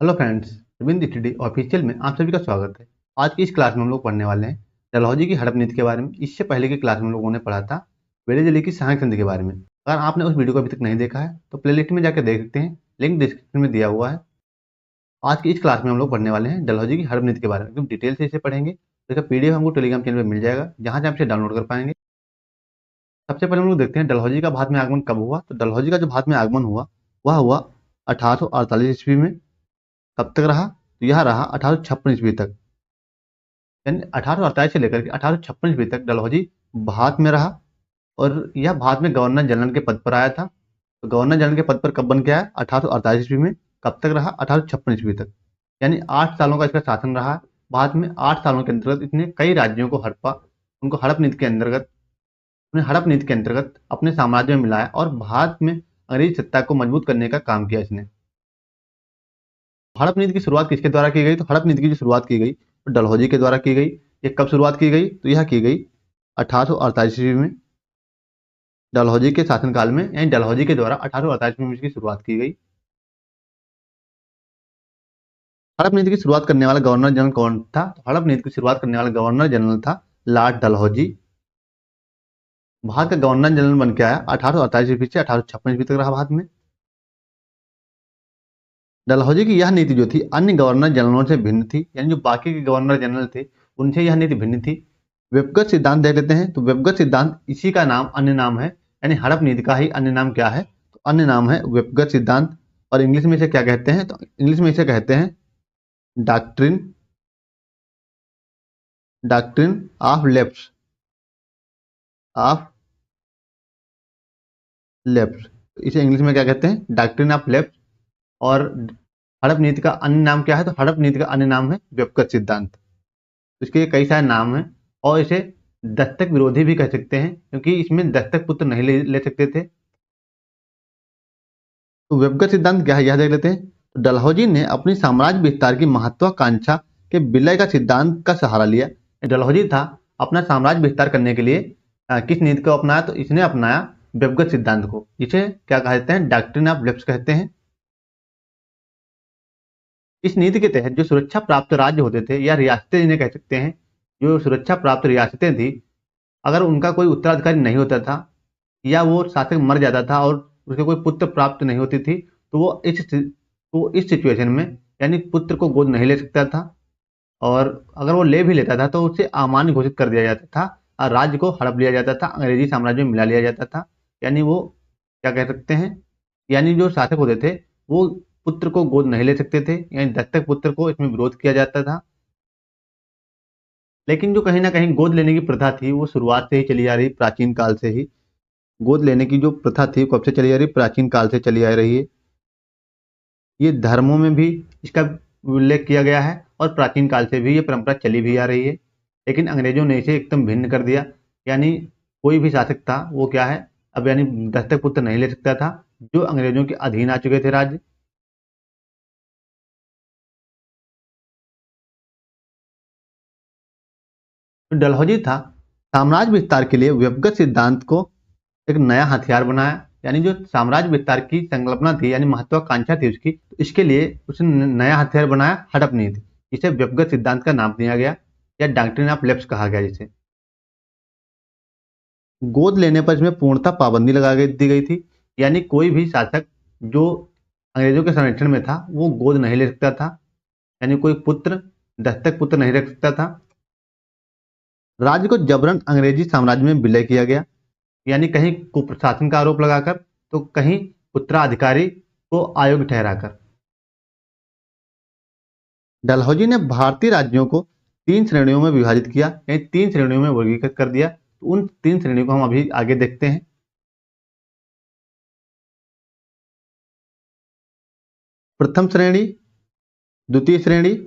Hello friends, Ravindra study official में आप सभी का स्वागत है। आज की इस क्लास में हम लोग पढ़ने वाले हैं डलहौजी की हड़प नीति के बारे में। इससे पहले की क्लास में हम लोगों ने पढ़ा था वेलेजली की सहायक संधि के बारे में। अगर आपने उस वीडियो को अभी तक नहीं देखा है तो प्लेलिस्ट में जाकर देख सकते हैं, लिंक डिस्क्रिप्शन में दिया हुआ है। आज की इस क्लास में हम लोग पढ़ने वाले हैं डलहौजी की हड़प नीति के बारे में, एकदम डिटेल से इसे पढ़ेंगे। तो इसका पीडीएफ हमको टेलीग्राम चैनल पर मिल जाएगा, जहाँ से आप इसे डाउनलोड कर पाएंगे। सबसे पहले हम लोग देखते हैं डलहौजी का भारत में आगमन कब हुआ। तो डलहौजी का जो भारत में आगमन हुआ वह हुआ 1848 ईस्वी में। कब तक रहा? तो यह रहा 1856 ईस्वी तक। यानी 1848 से लेकर के 1856 ईस्वी तक डलहौजी भारत में रहा और यह भारत में गवर्नर जनरल के पद पर आया था। तो गवर्नर जनरल के पद पर कब बन के आया? 1848 ईस्वी में। कब तक रहा? 1856 ईस्वी तक। यानी 8 सालों का इसका शासन रहा। भारत में 8 सालों के अंतर्गत इसने कई राज्यों को हड़पा, उनको हड़प नीति के अंतर्गत अपने साम्राज्य में मिलाया और भारत में अंग्रेजी सत्ता को मजबूत करने का काम किया इसने। हड़प नीति की शुरुआत किसके द्वारा की गई? तो हड़प नीति की जो शुरुआत की गई तो डलहौजी के द्वारा की गई। ये कब शुरुआत की गई? तो यह की गई 1848 ईस्वी में, डलहौजी के शासनकाल में। यानी डलहौजी के द्वारा 1848 में इसकी शुरुआत की गई। हड़प नीति की शुरुआत करने वाला गवर्नर जनरल कौन था? तो हड़प नीति की शुरुआत करने वाला गवर्नर जनरल था लॉर्ड डलहौजी। भारत का गवर्नर जनरल बन के आया 1848 ईस्वी से 1856 ईस्वी तक रहा भारत में। डलहौजी की यह नीति जो थी अन्य गवर्नर जनरलों से भिन्न थी, यानी जो बाकी के गवर्नर जनरल थे उनसे यह नीति भिन्न थी। व्यक्तिगत सिद्धांत देख लेते हैं। तो व्यक्तिगत सिद्धांत इसी का नाम अन्य नाम है, यानी हड़प नीति का ही अन्य नाम क्या है? तो अन्य नाम है व्यक्तिगत सिद्धांत। और इंग्लिश में इसे क्या कहते हैं? तो इंग्लिश में इसे कहते हैं डॉक्ट्रिन डॉक्ट्रिन ऑफ लेफ्ट। इसे इंग्लिश में क्या कहते हैं? Doctrine of left. और हड़प नीति का अन्य नाम क्या है? तो हड़प नीति का अन्य नाम है व्यक्तिगत सिद्धांत। तो इसके कई सारे नाम हैं और इसे दस्तक विरोधी भी कह सकते हैं, क्योंकि इसमें दस्तक पुत्र नहीं ले सकते थे। तो व्यक्तिगत सिद्धांत क्या है यह देख लेते हैं। तो डलहौजी ने अपनी साम्राज्य विस्तार की महत्वाकांक्षा के विलय का सिद्धांत का सहारा लिया। डलहौजी था अपना साम्राज्य विस्तार करने के लिए किस नीति को अपनाया? तो इसने अपनाया व्यक्तिगत सिद्धांत को। इसे क्या कहते हैं? डॉक्ट्रिन ऑफ लेफ्ट कहते हैं। इस नीति के तहत जो सुरक्षा प्राप्त राज्य होते थे या रियासतें जिन्हें कह सकते हैं, जो सुरक्षा प्राप्त रियासतें थी, अगर उनका कोई उत्तराधिकारी नहीं होता था या वो शासक मर जाता था और उसके कोई पुत्र प्राप्त नहीं होती थी, तो वो इस सिचुएशन में यानी पुत्र को गोद नहीं ले सकता था। और अगर वो ले भी लेता था तो उसे अमान्य घोषित कर दिया जाता था और राज्य को हड़प लिया जाता था, अंग्रेजी साम्राज्य में मिला लिया जाता था। यानी वो क्या कह सकते हैं, यानी जो शासक होते थे वो पुत्र को गोद नहीं ले सकते थे, यानी दत्तक पुत्र को इसमें विरोध किया जाता था। लेकिन जो कहीं ना कहीं गोद लेने की प्रथा थी वो शुरुआत से ही चली आ रही, प्राचीन काल से ही। गोद लेने की जो प्रथा थी कब से चली आ रही? प्राचीन काल से चली आ रही है। ये धर्मों में भी इसका उल्लेख किया गया है और प्राचीन काल से भी ये परंपरा चली भी आ रही है। लेकिन अंग्रेजों ने इसे एकदम भिन्न कर दिया। यानी कोई भी शासक था वो क्या है, अब यानी दत्तक पुत्र नहीं ले सकता था जो अंग्रेजों के अधीन आ चुके थे राज्य। तो डलहौजी था साम्राज्य विस्तार के लिए व्यक्तिगत सिद्धांत को एक नया हथियार बनाया। यानी जो साम्राज्य विस्तार की संकल्पना थी यानी महत्वाकांक्षा थी उसकी, तो इसके लिए उसने नया हथियार बनाया हड़प नीति। इसे व्यक्तिगत सिद्धांत का नाम दिया गया या डॉक्ट्रिन ऑफ लेफ्ट कहा गया। जिसे गोद लेने पर इसमें पूर्णतः पाबंदी दी गई थी। यानी कोई भी शासक जो अंग्रेजों के संरक्षण में था वो गोद नहीं ले सकता था, यानी कोई पुत्र दत्तक पुत्र नहीं रख सकता था। राज्य को जबरन अंग्रेजी साम्राज्य में विलय किया गया, यानी कहीं कुप्रशासन का आरोप लगाकर तो कहीं उत्तराधिकारी को अयोग्य ठहराकर। डलहौजी ने भारतीय राज्यों को 3 श्रेणियों में विभाजित किया, यानी 3 श्रेणियों में वर्गीकृत कर दिया। तो उन 3 श्रेणियों को हम अभी आगे देखते हैं। प्रथम श्रेणी, द्वितीय श्रेणी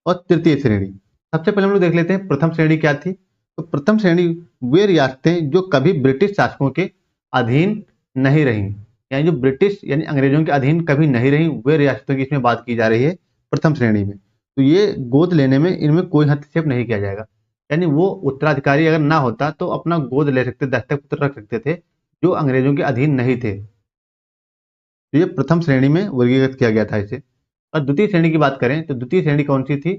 और तृतीय श्रेणी। सबसे पहले हम लोग देख लेते हैं प्रथम श्रेणी क्या थी। तो प्रथम श्रेणी वे रियासतें जो कभी ब्रिटिश शासकों के अधीन नहीं रहीं, यानी जो ब्रिटिश यानी अंग्रेजों के अधीन कभी नहीं रहीं, वे रियासतों की इसमें बात की जा रही है प्रथम श्रेणी में। तो ये गोद लेने में इनमें कोई हस्तक्षेप नहीं किया जाएगा। यानी वो उत्तराधिकारी अगर ना होता तो अपना गोद ले सकते, दत्तक पुत्र रख सकते थे जो अंग्रेजों के अधीन नहीं थे। तो ये प्रथम श्रेणी में वर्गीकृत किया गया था इसे। और द्वितीय श्रेणी की बात करें तो द्वितीय श्रेणी कौन सी थी?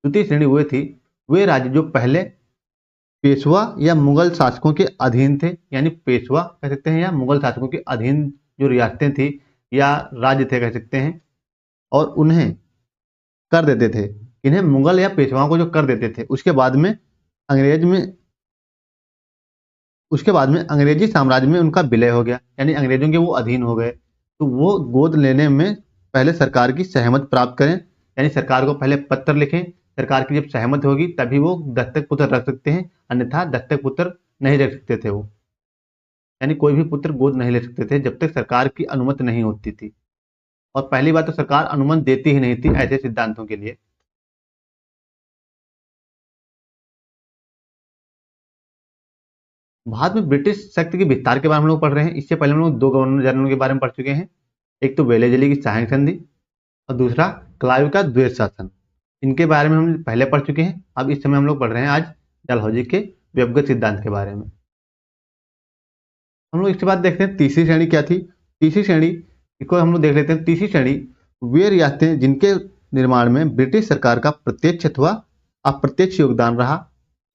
द्वितीय श्रेणी वे राज्य जो पहले पेशवा या मुगल शासकों के अधीन थे, यानी पेशवा कह सकते हैं या मुगल शासकों के अधीन जो रियासतें थी या राज्य थे कह सकते हैं, और उन्हें कर देते थे, इन्हें मुगल या पेशवाओं को जो कर देते थे उसके बाद में अंग्रेजी साम्राज्य में उनका विलय हो गया, यानी अंग्रेजों के वो अधीन हो गए। तो वो गोद लेने में पहले सरकार की सहमत प्राप्त करें, यानी सरकार को पहले पत्र लिखें, सरकार की जब सहमत होगी तभी वो दत्तक पुत्र रख सकते हैं, अन्यथा दत्तक पुत्र नहीं रख सकते थे वो, यानी कोई भी पुत्र गोद नहीं ले सकते थे जब तक सरकार की अनुमति नहीं होती थी। और पहली बात तो सरकार अनुमति देती ही नहीं थी ऐसे सिद्धांतों के लिए। भारत में ब्रिटिश शक्ति के विस्तार के बारे में हम लोग पढ़ रहे हैं। इससे पहले हम लोग दो गवर्नर जनरल के बारे में पढ़ चुके हैं, एक तो वेलेजली की सहायक संधि और दूसरा क्लाइव का द्वैध शासन। इनके बारे में हम पहले पढ़ चुके हैं। अब इस समय हम लोग पढ़ रहे हैं आज डलहौजी के व्यवगत सिद्धांत के बारे में। हम लोग इसके बाद देखते हैं तीसरी श्रेणी क्या थी। तीसरी श्रेणी को हम लोग देख लेते हैं। तीसरी श्रेणी वे रियासतें जिनके निर्माण में ब्रिटिश सरकार का प्रत्यक्ष अथवा अप्रत्यक्ष योगदान रहा,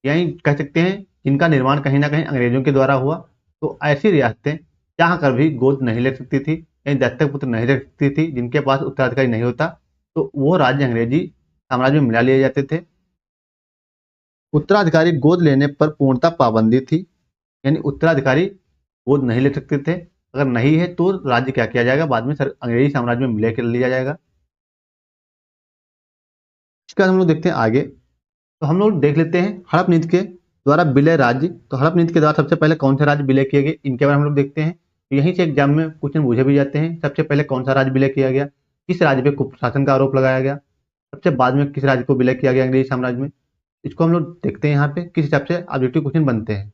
यानी कह सकते हैं जिनका निर्माण कहीं ना कहीं अंग्रेजों के द्वारा हुआ। तो ऐसी रियासतें चाह कर भी गोद नहीं ले सकती थी, यानी दत्तक पुत्र नहीं रख सकती थी, जिनके पास उत्तराधिकारी नहीं होता, तो वो राज्य अंग्रेजी साम्राज्य में मिला लिए जाते थे। उत्तराधिकारी गोद लेने पर पूर्णतः पाबंदी थी, यानी उत्तराधिकारी गोद नहीं ले सकते थे। अगर नहीं है तो राज्य क्या किया जाएगा, बाद में अंग्रेजी साम्राज्य में विलय कर लिया जाएगा। इसके बाद हम लोग देखते हैं आगे। तो हम लोग देख लेते हैं हड़प नीति के द्वारा विलय राज्य। तो हड़प नीति के द्वारा सबसे पहले कौन सा राज्य विलय किए गए, इनके बारे में हम लोग देखते हैं। तो यहीं से एग्जाम में क्वेश्चन पूछे भी जाते हैं। सबसे पहले कौन सा राज्य विलय किया गया, किस राज्य पे कुशासन का आरोप लगाया गया, सबसे बाद में किस राज्य को विलय किया गया अंग्रेजी साम्राज्य में। इसको हम लोग देखते हैं यहाँ पे किस हिसाब से ऑब्जेक्टिव क्वेश्चन बनते हैं।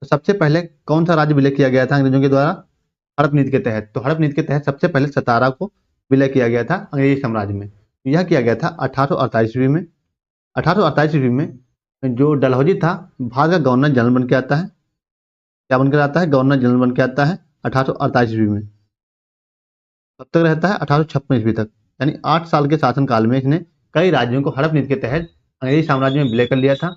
तो सबसे पहले कौन सा राज्य विलय किया गया था अंग्रेजों के द्वारा हड़प नीति के तहत? तो हड़प नीति के तहत सबसे पहले सतारा को विलय किया गया था अंग्रेजी साम्राज्य में। यह किया गया था 1848 ईस्वी में। 1848 ईस्वी में जो डलहौजी था भारत का गवर्नर जनरल बन के आता है। क्या बनकर आता है? गवर्नर जनरल बन के आता है 1848 ईस्वी में। कब तक रहता है? 1856 ईस्वी तक, यानी 8 साल के शासनकाल में इसने कई राज्यों को हड़प नीति के तहत अंग्रेजी साम्राज्य में विलय कर लिया था।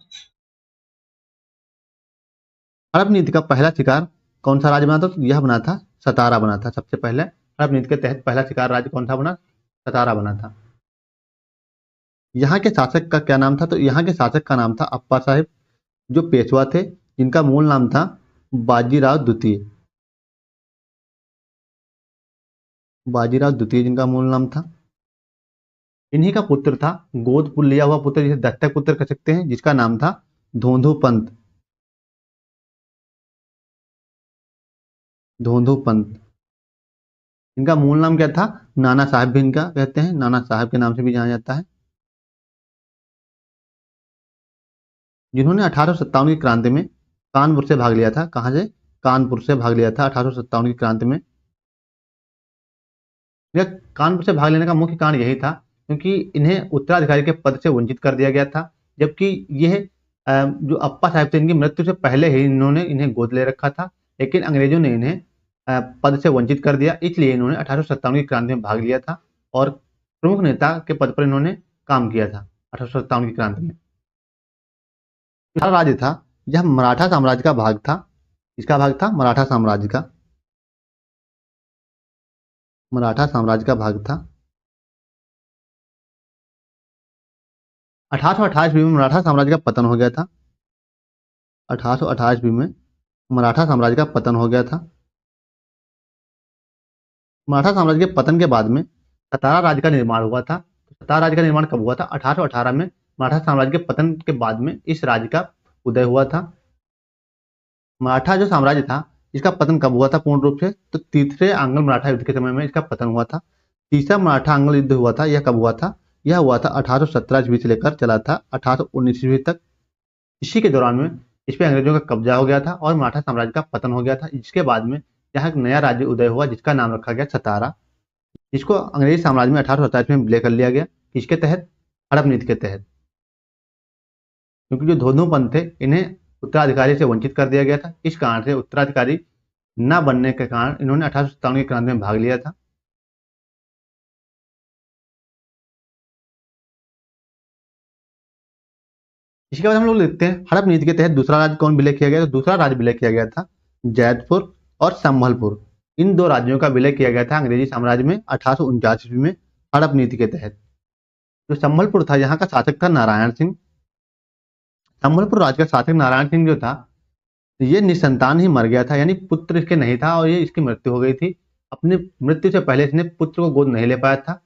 हड़प नीति का पहला शिकार कौन सा राज्य बना था? तो यह बना था सतारा बना था। सबसे पहले हड़प नीति के तहत पहला शिकार राज्य कौन सा बना? सतारा बना था। यहाँ के शासक का क्या नाम था? तो यहाँ के शासक का नाम था अप्पा साहेब, जो पेशवा थे, जिनका मूल नाम था बाजीराव द्वितीय। बाजीराव द्वितीय जिनका मूल नाम था। इन्हीं का पुत्र था, गोद लिया हुआ पुत्र, जिसे दत्तक पुत्र कह सकते हैं, जिसका नाम था धोंधू पंत। धोंधू पंत। इनका मूल नाम क्या था? नाना साहब भी इनका कहते हैं, नाना साहब के नाम से भी जाना जाता है। जिन्होंने 1857 की क्रांति में कानपुर से भाग लिया था। कहां से? कानपुर से भाग लिया था 1857 की क्रांति में। यह कानपुर से भाग लेने का मुख्य कारण यही था क्योंकि इन्हें उत्तराधिकारी के पद से वंचित कर दिया गया था, जबकि यह जो अप्पा साहब थे इनकी मृत्यु से पहले ही इन्होंने इन्हें गोद ले रखा था, लेकिन अंग्रेजों ने इन्हें पद से वंचित कर दिया, इसलिए इन्होंने 1857 की क्रांति में भाग लिया था और प्रमुख नेता के पद पर इन्होंने काम किया था 1857 की क्रांति में। राज्य था यह मराठा साम्राज्य का भाग था। इसका भाग था मराठा साम्राज्य का। मराठा साम्राज्य का भाग था। 1828 ईस्वी में मराठा साम्राज्य का पतन हो गया था। 1828 ईस्वी में मराठा साम्राज्य का पतन हो गया था। मराठा साम्राज्य के पतन के बाद में सतारा राज्य का निर्माण हुआ था। सतारा राज्य का निर्माण कब हुआ था? 1818 में मराठा साम्राज्य के पतन के बाद में इस राज्य का उदय हुआ था। मराठा जो साम्राज्य था इसका पतन कब हुआ था पूर्ण रूप से? तो तीसरे आंग्ल मराठा युद्ध के समय में इसका पतन हुआ था। तीसरा मराठा आंग्ल युद्ध हुआ था, यह कब हुआ था? यह हुआ था 1817 ईस्वी से लेकर चला था 1819 ईस्वी तक। इसी के दौरान में इस पर अंग्रेजों का कब्जा हो गया था और मराठा साम्राज्य का पतन हो गया था। इसके बाद में यहाँ एक नया राज्य उदय हुआ जिसका नाम रखा गया सतारा, जिसको अंग्रेजी साम्राज्य में 1827 में विलय कर लिया गया। इसके तहत? हड़प नीति के तहत। क्योंकि जो धोंधू पंत थे इन्हें उत्तराधिकारी से वंचित कर दिया गया था, इस कारण से उत्तराधिकारी न बनने के कारण इन्होंने 1857 की क्रांति में भाग लिया था। इसके बाद हम लोग लिखते हैं हड़प नीति के तहत दूसरा राज्य कौन विलय किया गया, तो दूसरा राज्य विलय किया गया था जैतपुर और संभलपुर। इन दो राज्यों का विलय किया गया था अंग्रेजी साम्राज्य में 1849 ईस्वी में हड़प नीति के तहत। जो संभलपुर था, यहाँ का शासक था नारायण सिंह। संभलपुर राज्य का शासक नारायण सिंह जो था, ये निसंतान ही मर गया था, यानी पुत्र इसके नहीं था और ये इसकी मृत्यु हो गई थी। अपनी मृत्यु से पहले इसने पुत्र को गोद नहीं ले पाया था।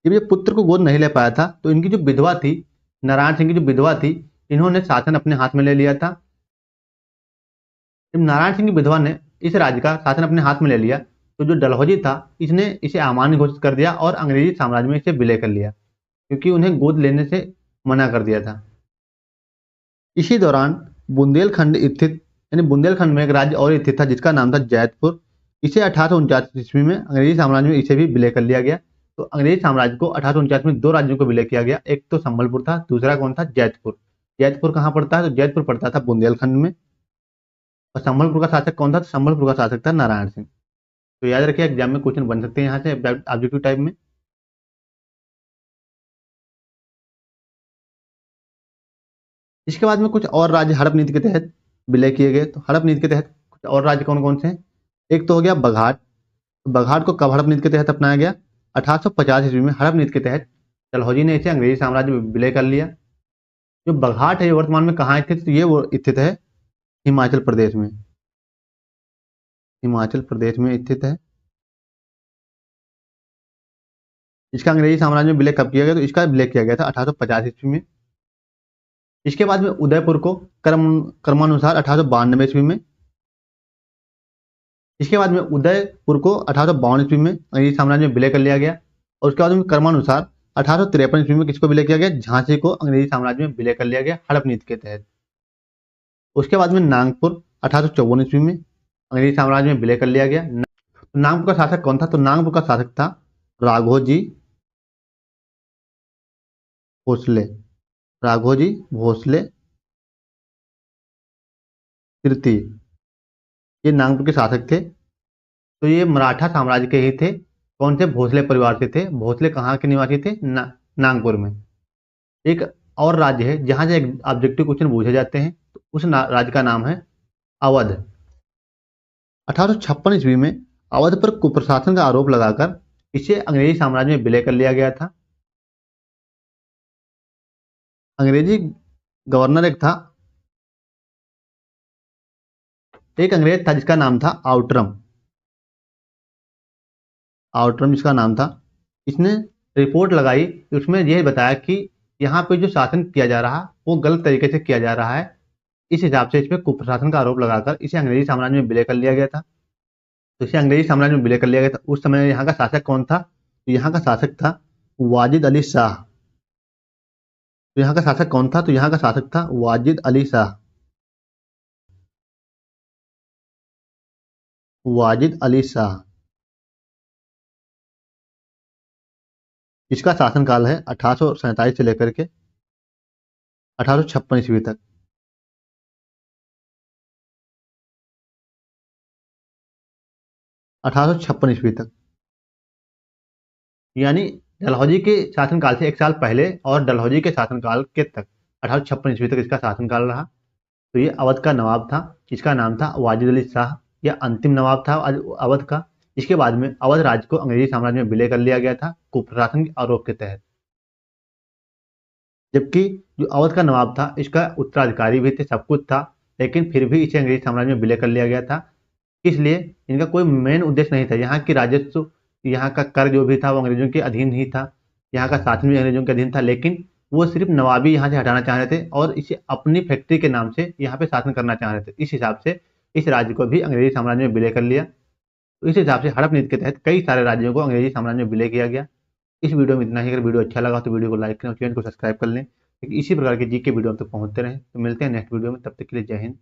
जब ये पुत्र को गोद नहीं ले पाया था तो इनकी जो विधवा थी, नारायण सिंह की जो विधवा थी, इन्होंने शासन अपने हाथ में ले लिया था। जब नारायण सिंह की विधवा ने इस राज्य का शासन अपने हाथ में ले लिया तो जो डलहौजी था, इसने इसे अमान्य घोषित कर दिया और अंग्रेजी साम्राज्य में इसे विलय कर लिया, क्योंकि उन्हें गोद लेने से मना कर दिया था। इसी दौरान बुंदेलखंड स्थित, यानी बुंदेलखंड में एक राज्य और स्थित था जिसका नाम था जैतपुर। इसे 1849 ईस्वी में अंग्रेजी साम्राज्य में इसे भी विलय कर लिया गया। तो अंग्रेजी साम्राज्य को 1849 में दो राज्यों को विलय किया गया, एक तो संबलपुर था, दूसरा कौन था, जैतपुर। जैतपुर कहाँ पड़ता है, तो जैतपुर पड़ता था बुंदेलखंड में। और संबलपुर का शासक कौन था, तो संबलपुर का शासक था नारायण सिंह। तो याद रखिए, एग्जाम में क्वेश्चन बन सकते हैं यहाँ से ऑब्जेक्टिव टाइप में। इसके बाद में कुछ और राज्य हड़प नीति के तहत विलय किए गए। तो हड़प नीति के तहत कुछ और राज्य कौन कौन से हैं, एक तो हो गया बघाट। तो बघाट को कब हड़प नीति के तहत अपनाया गया, 1850 ईस्वी में हड़प नीति के तहत डलहौजी ने इसे अंग्रेजी साम्राज्य में विलय कर लिया। जो बघाट है वर्तमान में कहाँ स्थित, तो ये वो स्थित है हिमाचल प्रदेश में। हिमाचल प्रदेश में स्थित है। इसका अंग्रेजी साम्राज्य में विलय कब किया गया, तो इसका विलय किया गया था 1850 ईस्वी में। इसके बाद में उदयपुर को क्रमानुसार 1892 ईस्वी में। इसके बाद में उदयपुर को 1852 ईस्वी में अंग्रेजी साम्राज्य में विलय कर लिया गया। और उसके बाद में क्रमानुसार 1853 ईस्वी में किसको विलय किया गया, झांसी को अंग्रेजी साम्राज्य में विलय कर लिया गया हड़प नीति के तहत। उसके बाद में नागपुर 1854 ईस्वी में अंग्रेजी साम्राज्य में विलय कर लिया गया। नागपुर का शासक कौन था, तो नागपुर का शासक था राघोजी भोसले। राघोजी भोसले तृतीय, ये नागपुर के शासक थे। तो ये मराठा साम्राज्य के ही थे। कौन थे, भोसले परिवार से थे। भोसले कहाँ के निवासी थे, नागपुर में। एक और राज्य है जहां से ऑब्जेक्टिव क्वेश्चन पूछे जाते हैं, तो उस राज्य का नाम है अवध। 1856 ईस्वी में अवध पर कुप्रशासन का आरोप लगाकर इसे अंग्रेजी साम्राज्य में विलय कर लिया गया था। अंग्रेजी गवर्नर एक अंग्रेज था जिसका नाम था आउटरम। आउटरम जिसका नाम था, इसने रिपोर्ट लगाई, उसमें यह बताया कि यहाँ पे जो शासन किया जा रहा वो गलत तरीके से किया जा रहा है। इस हिसाब से इसमें कुप्रशासन का आरोप लगाकर इसे अंग्रेजी साम्राज्य में विलय कर लिया गया था। तो इसे अंग्रेजी साम्राज्य में विलय कर लिया गया था। उस समय यहाँ का शासक कौन था, तो यहाँ का शासक था वाजिद अली शाह। तो यहाँ का शासक कौन था, तो यहाँ का शासक था वाजिद अली शाह। वाजिद अली शाह, इसका शासनकाल है 1847 से लेकर के 1856 ईस्वी तक। 1856 ईस्वी तक, यानी डलहौजी के शासनकाल से एक साल पहले और डलहौजी के शासनकाल के तक 1856 ईस्वी तक इसका शासनकाल रहा। तो ये अवध का नवाब था, इसका नाम था वाजिद अली शाह। यह अंतिम नवाब था अवध का। इसके बाद में अवध राज्य को अंग्रेजी साम्राज्य में विलय कर लिया गया था कुप्रशासन के आरोप के तहत। जबकि जो अवध का नवाब था, इसका उत्तराधिकारी भी थे, सब कुछ था, लेकिन फिर भी इसे अंग्रेजी साम्राज्य में विलय कर लिया गया था। इसलिए इनका कोई मेन उद्देश्य नहीं था। यहाँ की राजस्व, यहाँ का कर जो भी था वो अंग्रेजों के अधीन ही था, यहाँ का शासन भी अंग्रेजों के अधीन था, लेकिन वो सिर्फ नवाबी यहाँ से हटाना चाह रहे थे और इसे अपनी फैक्ट्री के नाम से यहाँ पे शासन करना चाह रहे थे। इस हिसाब से इस राज्य को भी अंग्रेजी साम्राज्य में विलय कर लिया। तो इस हिसाब से हड़प नीति के तहत कई सारे राज्यों को अंग्रेजी साम्राज्य में विलय किया गया। इस वीडियो में इतना ही। अगर वीडियो अच्छा लगा तो वीडियो को लाइक करें और चैनल को सब्सक्राइब कर लें, क्योंकि इसी प्रकार के जी के वीडियो आप तक पहुँचते रहें। तो मिलते हैं नेक्स्ट वीडियो में, तब तक के लिए जय हिंद।